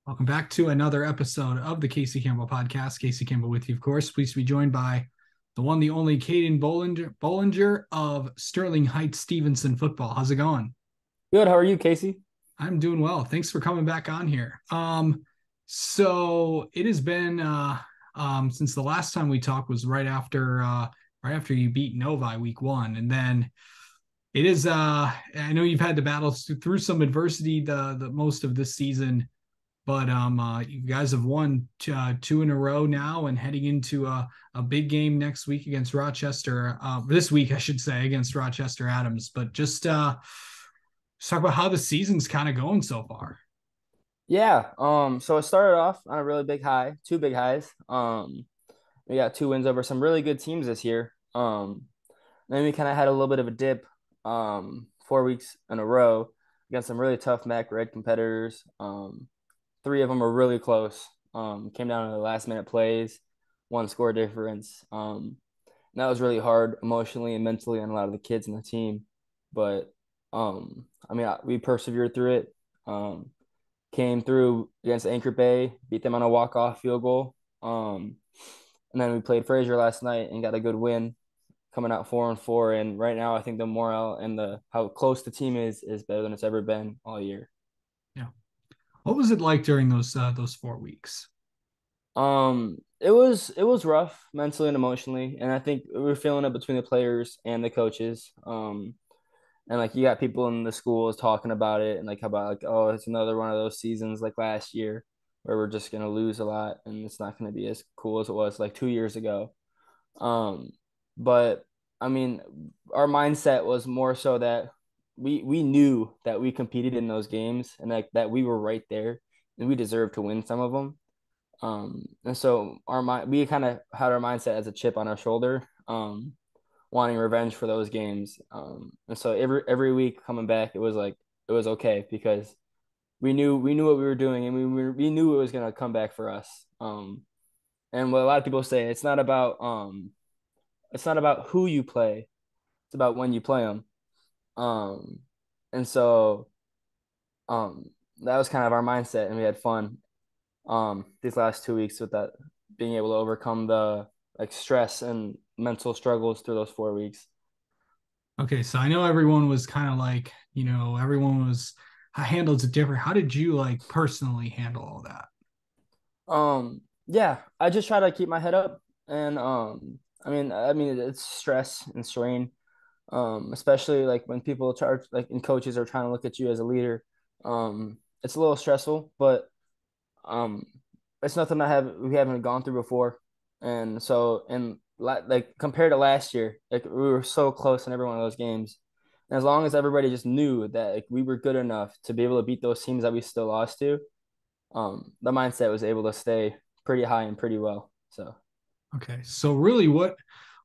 Welcome back to another episode of the Casey Campbell podcast. Casey Campbell with you, of course. Pleased to be joined by the one, the only Caden Bollinger of Sterling Heights Stevenson football. How's it going? Good. How are you, Casey? I'm doing well. Thanks for coming back on here. So it has been since the last time we talked was right after you beat Novi week one, and then it is I know you've had to battle through some adversity the most of this season. But you guys have won two in a row now, and heading into a big game next week against Rochester. This week, I should say, against Rochester Adams. But just talk about how the season's kind of going so far. Yeah. So it started off on a really big high, two big highs. We got two wins over some really good teams this year. Then we kind of had a little bit of a dip, 4 weeks in a row against some really tough MAC red competitors. Three of them were really close. Came down to the last minute plays, one score difference. And that was really hard emotionally and mentally on a lot of the kids in the team. But we persevered through it. Came through against Anchor Bay, beat them on a walk-off field goal. And then we played Fraser last night and got a good win, coming out 4-4. And right now, I think the morale and the how close the team is better than it's ever been all year. Yeah. What was it like during those 4 weeks? It was rough mentally and emotionally, and I think we were feeling it between the players and the coaches. And like you got people in the schools talking about it and like how about like, oh, it's another one of those seasons like last year where we're just gonna lose a lot and it's not gonna be as cool as it was like 2 years ago. Um, but I mean, our mindset was more so that we knew that we competed in those games and like that we were right there and we deserved to win some of them. And so our mind we kind of had our mindset as a chip on our shoulder. Wanting revenge for those games. And so every week coming back, it was like it was okay because we knew what we were doing and we knew it was gonna come back for us. And what a lot of people say, it's not about who you play, it's about when you play them. Um, and so um, that was kind of our mindset, and we had fun these last 2 weeks with that, being able to overcome the like stress and mental struggles through those 4 weeks. Okay, so I know everyone was kind of like, everyone was handled it different. How did you like personally handle all that? Yeah, I just try to keep my head up, and I mean, it's stress and strain, especially like when people charge like and coaches are trying to look at you as a leader. It's a little stressful, but um, it's nothing we haven't gone through before, and so like compared to last year, like we were so close in every one of those games. And as long as everybody just knew that like we were good enough to be able to beat those teams that we still lost to, the mindset was able to stay pretty high and pretty well. So, Okay, so really, what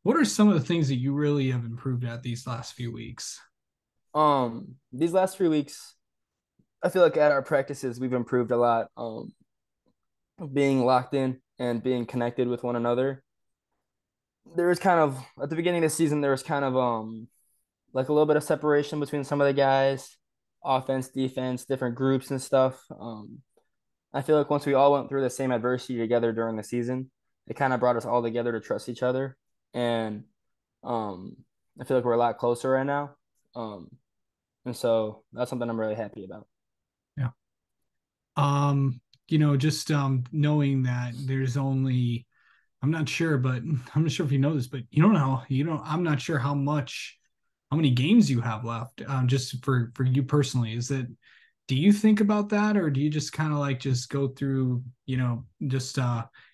are some of the things that you really have improved at these last few weeks? these last 3 weeks, I feel like at our practices we've improved a lot. Being locked in and being connected with one another. There was kind of at the beginning of the season there was kind of like a little bit of separation between some of the guys, offense, defense, different groups and stuff. I feel like once we all went through the same adversity together during the season, it kind of brought us all together to trust each other. And um, I feel like we're a lot closer right now. Um, and so that's something I'm really happy about. Yeah. Just knowing that there's only I'm not sure, but I'm not sure if you know this, but I'm not sure how many games you have left. Just for you personally, do you think about that, or do you just kind of like just go through, just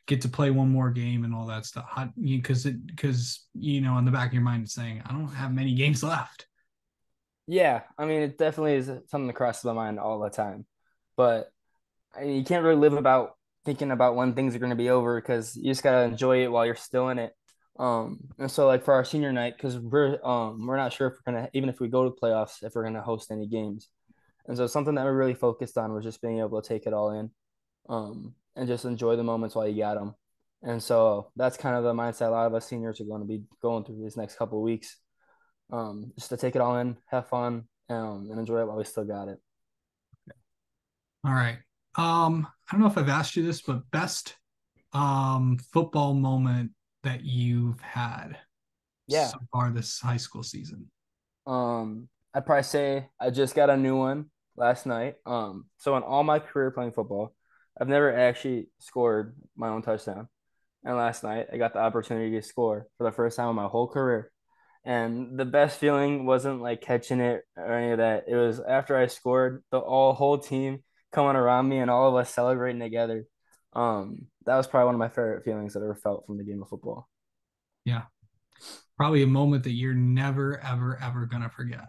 get to play one more game and all that stuff? Because in the back of your mind, it's saying I don't have many games left. Yeah, I mean, it definitely is something that crosses my mind all the time. But I mean, you can't really live about thinking about when things are going to be over because you just gotta enjoy it while you're still in it. And so like for our senior night, because we're not sure if we're gonna even if we go to playoffs if we're gonna host any games. And so something that we're really focused on was just being able to take it all in, and just enjoy the moments while you got them. And so that's kind of the mindset a lot of us seniors are going to be going through these next couple of weeks. Just to take it all in, have fun, and enjoy it while we still got it. All right. I don't know if I've asked you this, but best football moment that you've had Yeah. so far this high school season. I'd probably say I just got a new one last night. So in all my career playing football, I've never actually scored my own touchdown. And last night I got the opportunity to score for the first time in my whole career. And the best feeling wasn't like catching it or any of that. It was after I scored, the whole team coming around me and all of us celebrating together. That was probably one of my favorite feelings that I ever felt from the game of football. Yeah, probably a moment that you're never, ever, ever gonna forget.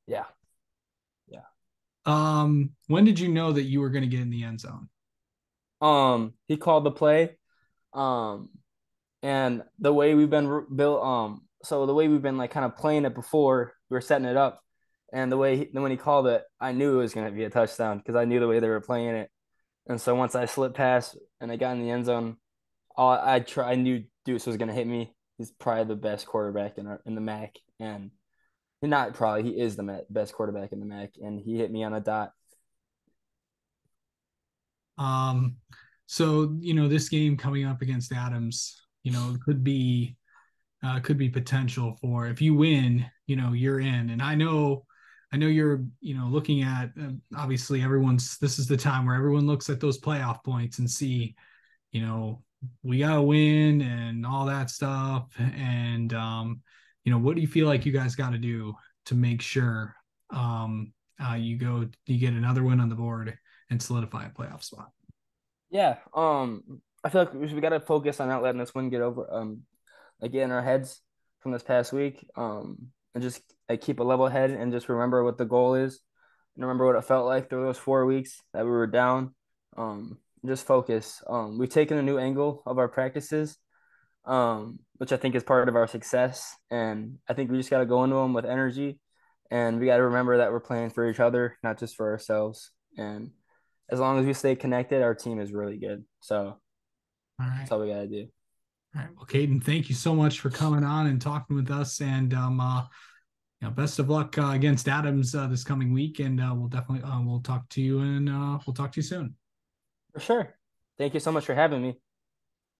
Yeah, yeah. When did you know that you were gonna get in the end zone? He called the play. Um, and the way we've been built, so the way we've been like kind of playing it before, we were setting it up, and the way when he called it, I knew it was going to be a touchdown because I knew the way they were playing it. And so once I slipped past and I got in the end zone, I knew Deuce was going to hit me. He's probably the best quarterback in the MAC, and not probably he is the best quarterback in the MAC, and he hit me on a dot. Um, so this game coming up against Adams, could be potential for if you win, you're in. And I know you're, looking at obviously this is the time where everyone looks at those playoff points and see, you know, we gotta win and all that stuff. And what do you feel like you guys got to do to make sure you get another win on the board and solidify a playoff spot? Yeah. I feel like we got to focus on not letting this one get over like get in our heads from this past week. And just like keep a level head and just remember what the goal is and remember what it felt like through those 4 weeks that we were down. Just focus. We've taken a new angle of our practices, which I think is part of our success. And I think we just got to go into them with energy, and we got to remember that we're playing for each other, not just for ourselves. And as long as we stay connected, our team is really good. So All that's right. all we got to do. All right. Well, Caden, thank you so much for coming on and talking with us. And best of luck against Adams this coming week. And we'll talk to you and we'll talk to you soon. For sure. Thank you so much for having me.